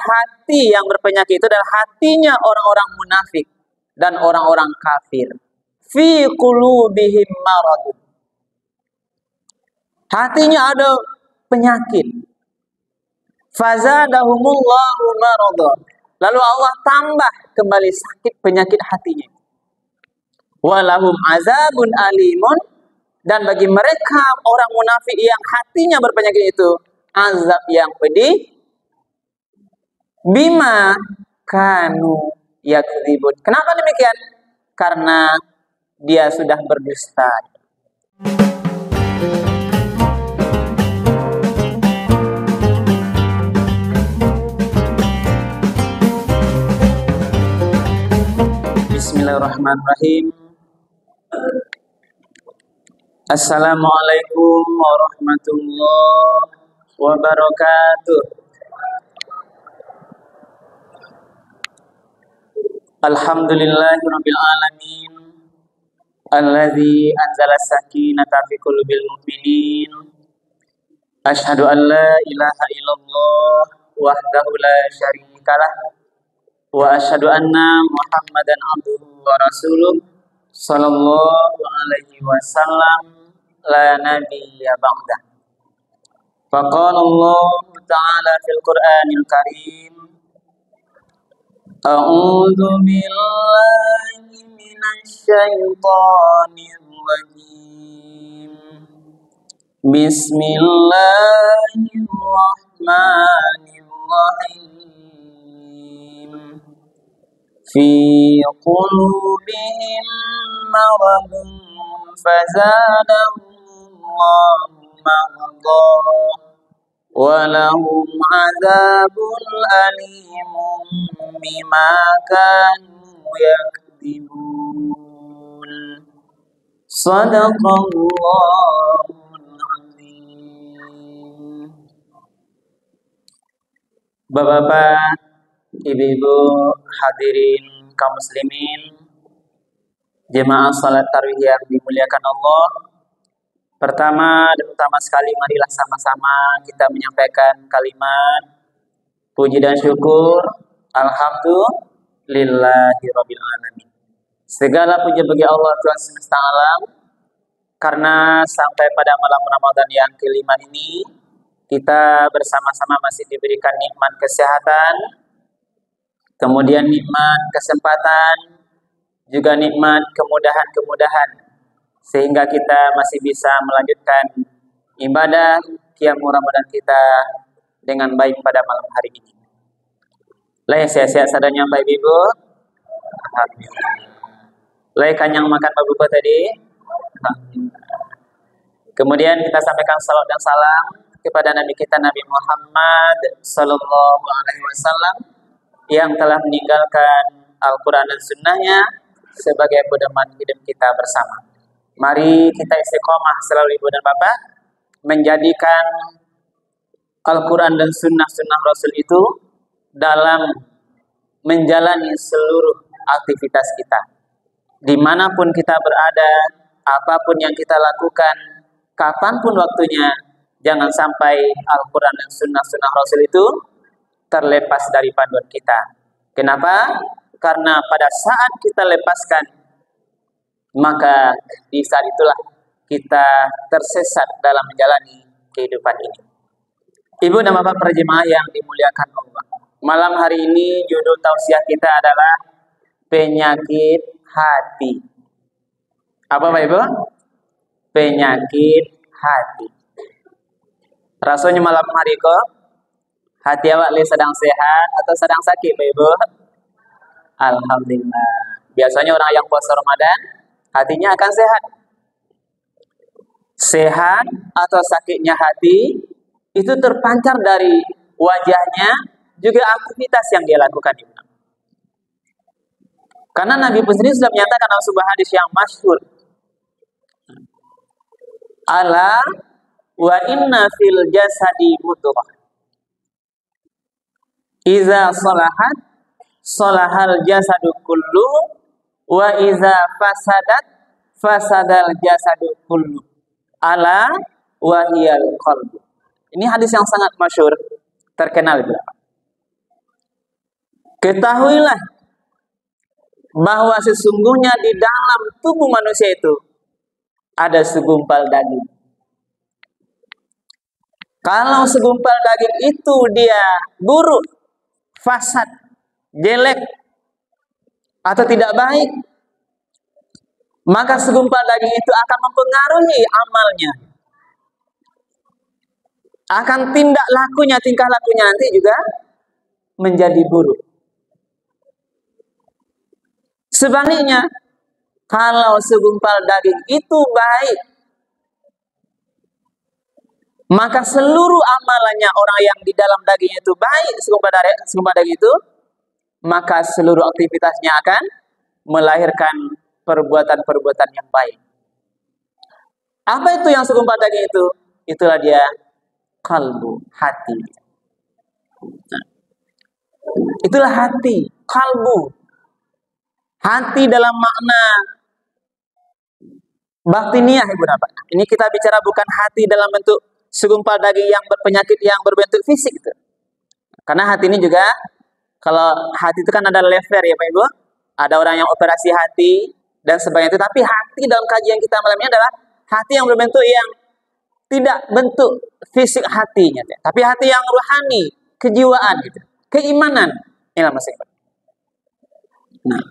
hati yang berpenyakit itu adalah hatinya orang-orang munafik dan orang-orang kafir. Fi qulubihim marad. Hatinya ada penyakit. Fazadahumullahu marad. Lalu Allah tambah kembali sakit penyakit hatinya. Walahum azabun alimun, dan bagi mereka orang munafik yang hatinya berpenyakit itu azab yang pedih. Bima kanu yakdzibun. Kenapa demikian? Karena dia sudah berdusta. Bismillahirrahmanirrahim. Assalamualaikum warahmatullahi wabarakatuh. Alhamdulillahirabbil alamin. Alladzi anzala sakinata fi qulubil mu'minin. Asyhadu an la ilaha illallah wahdahu la syarikalah wa asyhadu anna Muhammadan abduhu wa rasuluh sallallahu alaihi wasallam la nabiyya ba'dah. Faqala Allah ta'ala fil Qur'anil Karim, a'udzu billahi minasy syaithanir rajim. Bismillahirrahmanirrahim. Fi qulubihim maradun fazadahumullahu maradan wa lahum adzabun alimun bima kanu yakdzibun. Shadaqallahul azim. Bapak-bapak, ibu-ibu, hadirin kaum muslimin, jemaah salat tarawih yang dimuliakan Allah. Pertama dan utama sekali, marilah sama-sama kita menyampaikan kalimat puji dan syukur. Alhamdulillahirabbil alamin. Segala puji bagi Allah Tuhan semesta alam, karena sampai pada malam Ramadan yang kelima ini kita bersama-sama masih diberikan nikmat kesehatan, kemudian nikmat kesempatan, juga nikmat kemudahan-kemudahan, sehingga kita masih bisa melanjutkan ibadah qiyam Ramadan kita dengan baik pada malam hari ini. Lai sehat-sehat sadanya Bapak Ibu. Lai kanyang makan Bapak Ibu tadi. Kemudian kita sampaikan salawat dan salam kepada Nabi kita Nabi Muhammad sallallahu alaihi wasallam yang telah meninggalkan Al-Quran dan Sunnahnya sebagai pedoman hidup kita bersama. Mari kita istiqomah selalu Ibu dan Bapak menjadikan Al-Quran dan Sunnah Rasul itu dalam menjalani seluruh aktivitas kita. Dimanapun kita berada, apapun yang kita lakukan, kapanpun waktunya, jangan sampai Al-Quran dan Sunnah Rasul itu terlepas dari panduan kita. Kenapa? Karena pada saat kita lepaskan, maka di saat itulah kita tersesat dalam menjalani kehidupan ini. Ibu dan Bapak para jemaah yang dimuliakan Allah, malam hari ini judul tausiah kita adalah penyakit hati. Apa Bapak Ibu? Penyakit hati. Rasanya malam hari kok hati awak sedang sehat atau sedang sakit Bapak Ibu? Alhamdulillah. Biasanya orang yang puasa Ramadan hatinya akan sehat. Sehat atau sakitnya hati itu terpancar dari wajahnya, juga aktivitas yang dia lakukan. Karena Nabi pun sendiri sudah menyatakan dalam sebuah hadis yang masyhur, ala wa inna fil jasadi mudghah iza salahat salahal jasadu kullu wa iza fasadat fasadal jasadu kullu ala wa hiyal qalbu. Ini hadis yang sangat masyhur, terkenal berapa? Ketahuilah bahwa sesungguhnya di dalam tubuh manusia itu ada segumpal daging. Kalau segumpal daging itu dia buruk, fasad, jelek, atau tidak baik, maka segumpal daging itu akan mempengaruhi amalnya. Akan tindak lakunya, tingkah lakunya nanti juga menjadi buruk. Sebaliknya, kalau segumpal daging itu baik, maka seluruh amalannya orang yang di dalam daging itu baik, segumpal daging itu, maka seluruh aktivitasnya akan melahirkan perbuatan-perbuatan yang baik. Apa itu yang segumpal daging itu? Itulah dia kalbu, hati. Nah, itulah hati, kalbu. Hati dalam makna batiniah, Ibu Bapak. Ini kita bicara bukan hati dalam bentuk segumpal daging yang berpenyakit yang berbentuk fisik itu. Karena hati ini juga, kalau hati itu kan ada lever ya Pak Ibu. Ada orang yang operasi hati dan sebagainya itu. Tapi hati dalam kajian kita malam ini adalah hati yang berbentuk yang tidak bentuk fisik hatinya, tapi hati yang rohani, kejiwaan gitu, keimanan. Inilah maksudnya. Nah,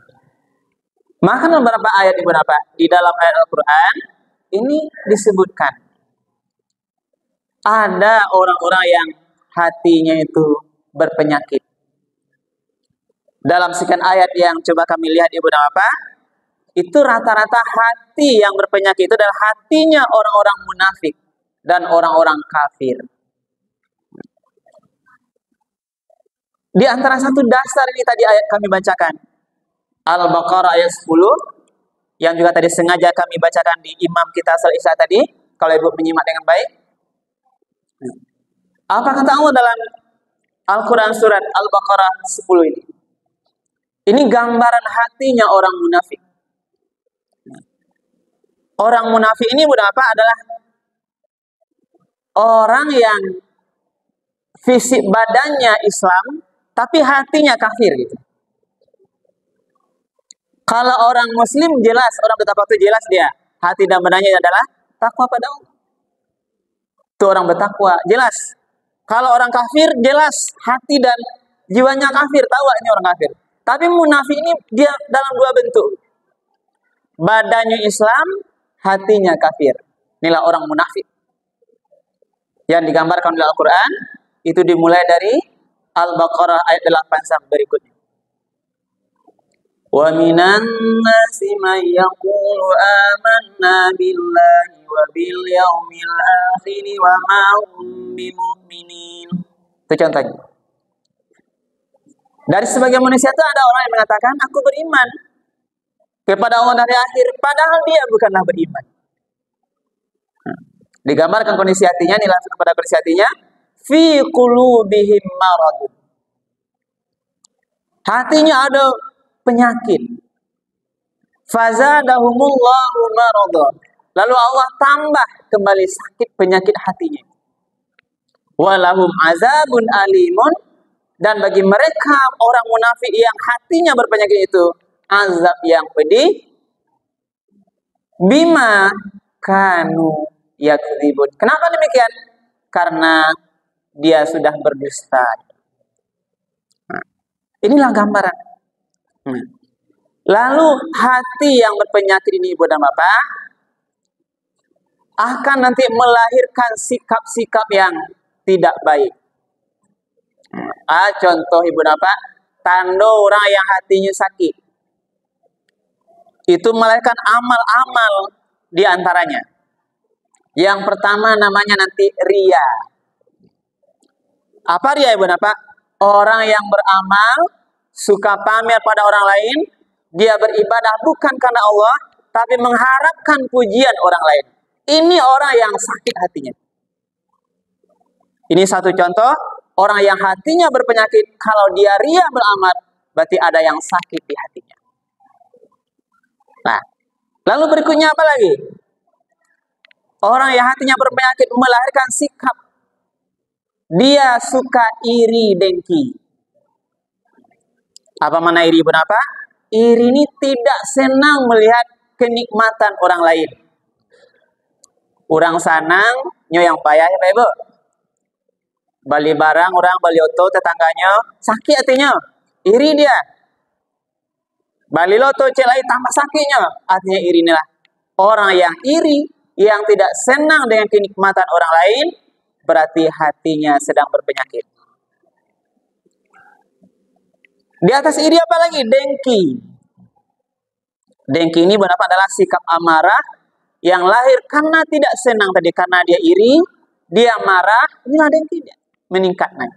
maka beberapa ayat Ibu Bapak di dalam ayat Al-Quran ini disebutkan ada orang-orang yang hatinya itu berpenyakit. Dalam sekian ayat yang coba kami lihat Ibu Bapak, itu rata-rata hati yang berpenyakit itu adalah hatinya orang-orang munafik dan orang-orang kafir. Di antara satu dasar ini tadi ayat kami bacakan, Al-Baqarah ayat 10, yang juga tadi sengaja kami bacakan di imam kita salat Isya tadi, kalau Ibu menyimak dengan baik. Apa kata Allah dalam Al-Quran surat Al-Baqarah 10 ini? Ini gambaran hatinya orang munafik. Orang munafik ini apa adalah orang yang fisik badannya Islam, tapi hatinya kafir gitu. Kalau orang Muslim jelas, orang bertakwa itu jelas dia hati dan badannya adalah takwa pada Allah. Itu orang bertakwa jelas. Kalau orang kafir jelas hati dan jiwanya kafir, tahu ini orang kafir. Tapi munafik ini dia dalam dua bentuk. Badannya Islam, hatinya kafir. Inilah orang munafik. Yang digambarkan oleh Al-Quran itu dimulai dari Al-Baqarah ayat 8 sampai berikutnya. Wa minan nasi may yaqulu amanna billahi wa bil yaumil akhir wa ma hum bimu'minin. Itu contohnya. Dari sebagian manusia itu ada orang yang mengatakan aku beriman kepada Allah dari akhir, padahal dia bukanlah beriman. Digambarkan kondisi hatinya, nih langsung kepada kondisi hatinya, fi qulubihim maradun. Hatinya ada penyakit. Fazadahumullahu maradun. Lalu Allah tambah kembali sakit penyakit hatinya. Walahum azabun alimun, dan bagi mereka orang munafik yang hatinya berpenyakit itu azab yang pedih. Bima kanu yakdzibun. Kenapa demikian? Karena dia sudah berdusta. Nah, inilah gambaran. Lalu hati yang berpenyakit ini Ibu dan Bapak akan nanti melahirkan sikap-sikap yang tidak baik. Contoh Ibu dan Bapak, tanda orang yang hatinya sakit itu melahirkan amal-amal di antaranya. Yang pertama namanya nanti riya. Apa riya Ibu dan Bapak? Orang yang beramal suka pamer pada orang lain, dia beribadah bukan karena Allah, tapi mengharapkan pujian orang lain. Ini orang yang sakit hatinya. Ini satu contoh, orang yang hatinya berpenyakit, kalau dia riya beramal, berarti ada yang sakit di hatinya. Nah, lalu berikutnya apa lagi? Orang yang hatinya berpenyakit melahirkan sikap. Dia suka iri dengki. Apa mana iri Ibu apa? Iri ini tidak senang melihat kenikmatan orang lain. Orang sanang, nyo yang payah ya Pak Ibu. Bali barang orang bali oto tetangganya sakit hatinya, iri dia. Bali loto celai tambah sakitnya, artinya iri inilah. Orang yang iri, yang tidak senang dengan kenikmatan orang lain, berarti hatinya sedang berpenyakit. Di atas iri apa lagi? Dengki. Dengki ini benar adalah sikap amarah yang lahir karena tidak senang tadi, karena dia iri, dia marah, inilah dengki dia meningkat naik.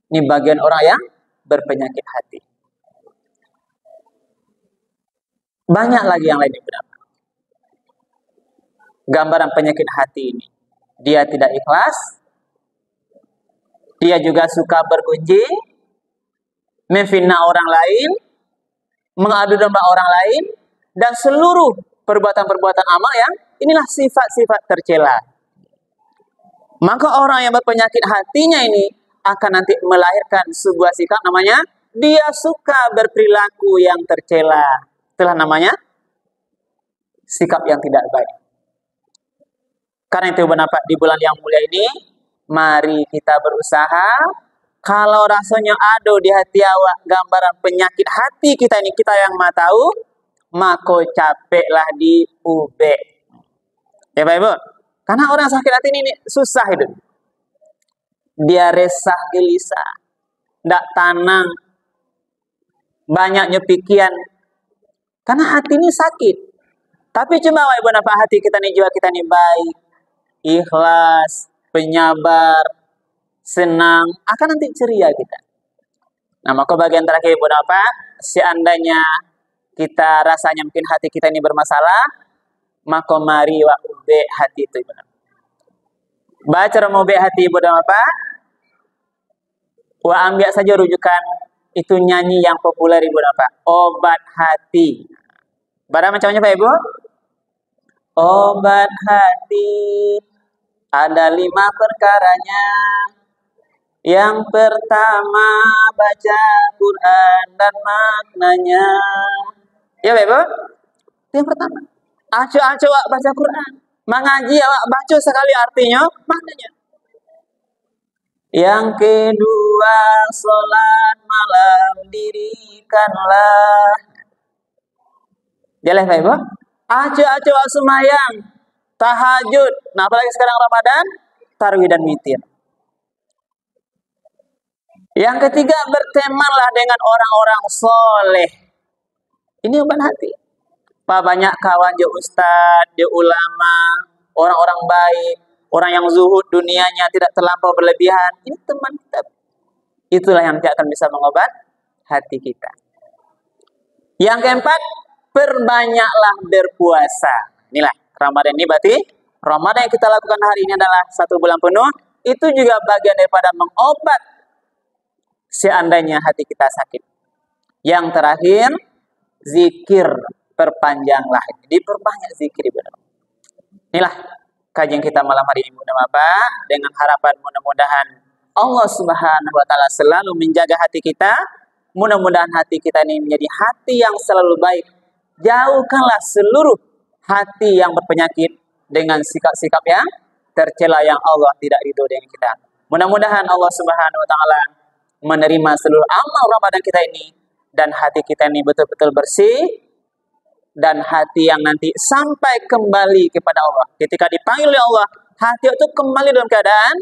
Ini bagian orang yang berpenyakit hati. Banyak lagi yang lainnya benar. Gambaran penyakit hati ini. Dia tidak ikhlas, dia juga suka bergunjing, memfitnah orang lain, mengadu domba orang lain, dan seluruh perbuatan-perbuatan amal yang inilah sifat-sifat tercela. Maka orang yang berpenyakit hatinya ini akan nanti melahirkan sebuah sikap namanya dia suka berperilaku yang tercela. Itulah namanya sikap yang tidak baik. Karena itu Bapak di bulan yang mulia ini, mari kita berusaha. Kalau rasanya ada di hati awak gambaran penyakit hati kita ini, kita yang mau tahu, maka capeklah di UB. Ya Pak Ibu? Karena orang sakit hati ini susah hidup. Dia resah gelisah, tidak tenang, banyaknya pikiran. Karena hati ini sakit. Tapi cuma Ibu Bapak hati kita ini, jiwa kita ini baik, ikhlas, penyabar, senang, akan nanti ceria kita. Nah, maka bagian terakhir Ibu Bapak, seandainya kita rasanya mungkin hati kita ini bermasalah, maka mari wa ube hati itu Ibu Bapak. Baca ube hati Ibu Bapak. Wa ambil saja rujukan itu nyanyi yang populer Ibu Bapak. Obat hati. Pada macamnya Pak Ibu? Obat hati ada 5 perkaranya. Yang pertama baca Quran dan maknanya. Ya Pak Ibu? Yang pertama. Acu-acu baca Quran. Mengaji awak baca sekali artinya, maknanya. Yang kedua, sholat malam dirikanlah. Jelas Pak Ibu? Acu-acu semayang, tahajud. Nah, apalagi sekarang Ramadan, tarawih dan witir. Yang ketiga, bertemanlah dengan orang-orang soleh. Ini obat hati. Pak, banyak kawan je ustad, je ulama, orang-orang baik, orang yang zuhud dunianya tidak terlampau berlebihan. Ini teman kita. Itulah yang nanti akan bisa mengobat hati kita. Yang keempat, perbanyaklah berpuasa. Inilah Ramadan ini berarti Ramadan yang kita lakukan hari ini adalah 1 bulan penuh. Itu juga bagian daripada mengobat seandainya hati kita sakit. Yang terakhir, zikir. Perpanjanglah. Jadi perbanyak zikir Ibu. Inilah kajian kita malam hari ini Bapak, dengan harapan mudah-mudahan Allah Subhanahu wa taala selalu menjaga hati kita. Mudah-mudahan hati kita ini menjadi hati yang selalu baik. Jauhkanlah seluruh hati yang berpenyakit dengan sikap-sikap yang tercela yang Allah tidak ridho dengan kita. Mudah-mudahan Allah Subhanahu wa taala menerima seluruh amal Ramadan kita ini dan hati kita ini betul-betul bersih dan hati yang nanti sampai kembali kepada Allah. Ketika dipanggil oleh Allah, hati itu kembali dalam keadaan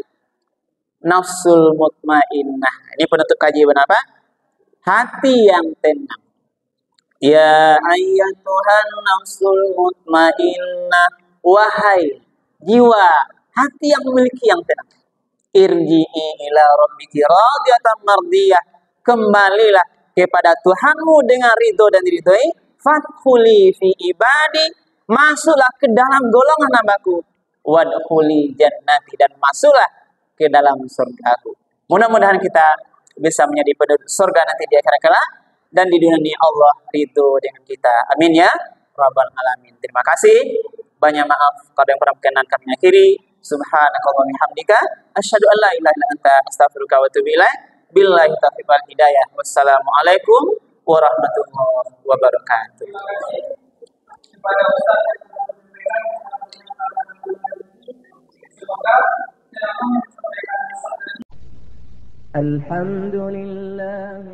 nafsul mutmainnah. Ini penutup kajian apa? Hati yang tenang. Ya ayyatuhan nafsul mutmainnah, wahai jiwa hati yang memiliki yang tenang. Irji'i ila rabbiki radiyatan mardiyah. Kembalilah kepada Tuhanmu dengan ridho dan diridhoi. Fadkhuli fi ibadi, masuklah ke dalam golongan hambaku. Wadkhuli jannati, dan masuklah ke dalam surgaku. Mudah-mudahan kita bisa menjadi penduduk surga nanti di akhirat kelak, dan di dunia ini Allah ridho dengan kita. Amin ya rabbal alamin. Terima kasih. Banyak maaf kalau yang pernah berkenan kami akhiri. Subhanakallahumma hamdika asyhadu an la ilaha illa anta astaghfiruka wa atubu ilaik. Billahi taufiq wal hidayah. Wassalamualaikum warahmatullahi wabarakatuh. الحمد لله